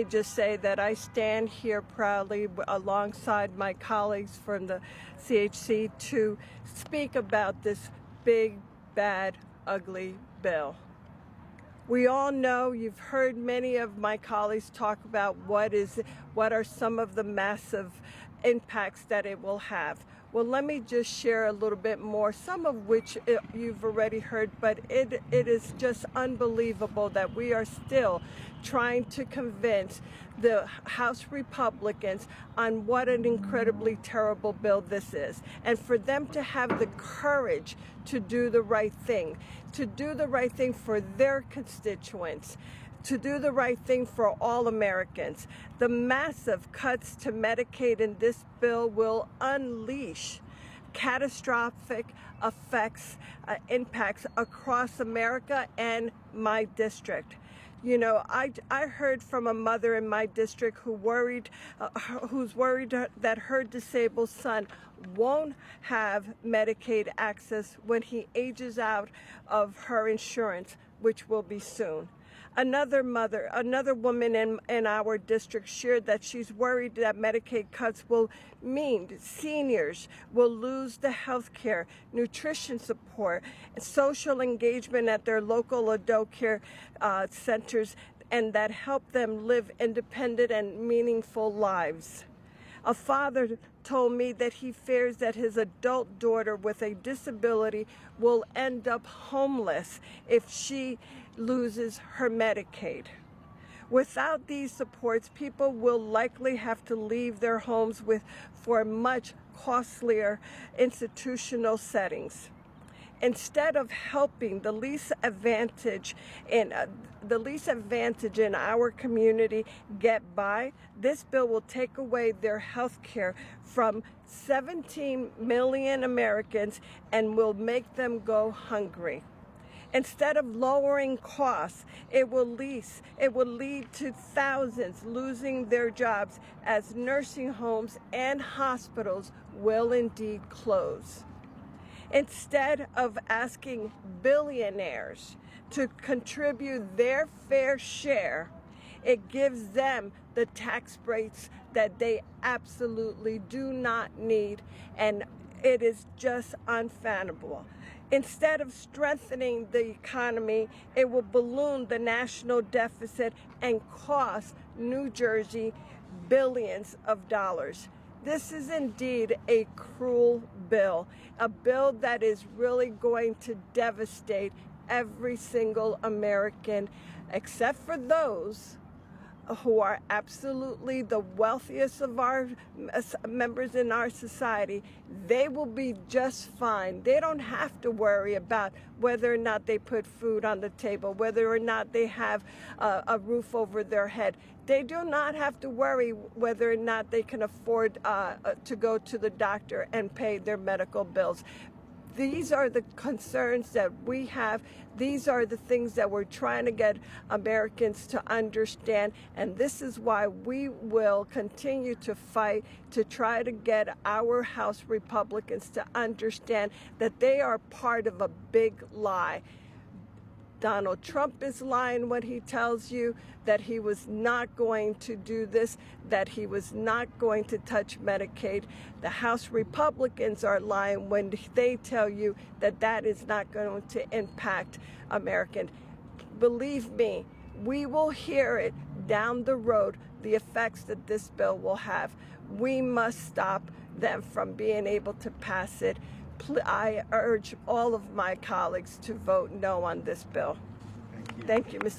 just say that I stand here proudly alongside my colleagues from the CHC to speak about this big, bad, ugly bill. We all know, you've heard many of my colleagues talk about what are some of the massive impacts that it will have. Well, let me just share a little bit more, some of which you've already heard, but it is just unbelievable that we are still trying to convince the House Republicans on what an incredibly terrible bill this is. And for them to have the courage to do the right thing for their constituents, to do the right thing for all Americans. The massive cuts to Medicaid in this bill will unleash catastrophic impacts across America and my district. You know, I heard from a mother in my district who's worried that her disabled son won't have Medicaid access when he ages out of her insurance, which will be soon. Another woman in our district shared that she's worried that Medicaid cuts will mean seniors will lose the health care, nutrition support, social engagement at their local adult care centers, and that help them live independent and meaningful lives. A father told me that he fears that his adult daughter with a disability will end up homeless if she loses her Medicaid. Without these supports, people will likely have to leave their homes for much costlier institutional settings. Instead of helping the least advantaged in our community get by, this bill will take away their health care from 17 million Americans and will make them go hungry. Instead of lowering costs, it will lead to thousands losing their jobs as nursing homes and hospitals will indeed close. Instead of asking billionaires to contribute their fair share, it gives them the tax breaks that they absolutely do not need, and it is just unfathomable. Instead of strengthening the economy, it will balloon the national deficit and cost New Jersey billions of dollars. This is indeed a cruel bill, a bill that is really going to devastate every single American, except for those who are absolutely the wealthiest of our members in our society. They will be just fine. They don't have to worry about whether or not they put food on the table, whether or not they have a roof over their head. They do not have to worry whether or not they can afford to go to the doctor and pay their medical bills. These are the concerns that we have. These are the things that we're trying to get Americans to understand. And this is why we will continue to fight to try to get our House Republicans to understand that they are part of a big lie. Donald Trump is lying when he tells you that he was not going to do this, that he was not going to touch Medicaid. The House Republicans are lying when they tell you that that is not going to impact Americans. Believe me, we will hear it down the road, the effects that this bill will have. We must stop them from being able to pass it. I urge all of my colleagues to vote no on this bill. Thank you. Thank you, Mr.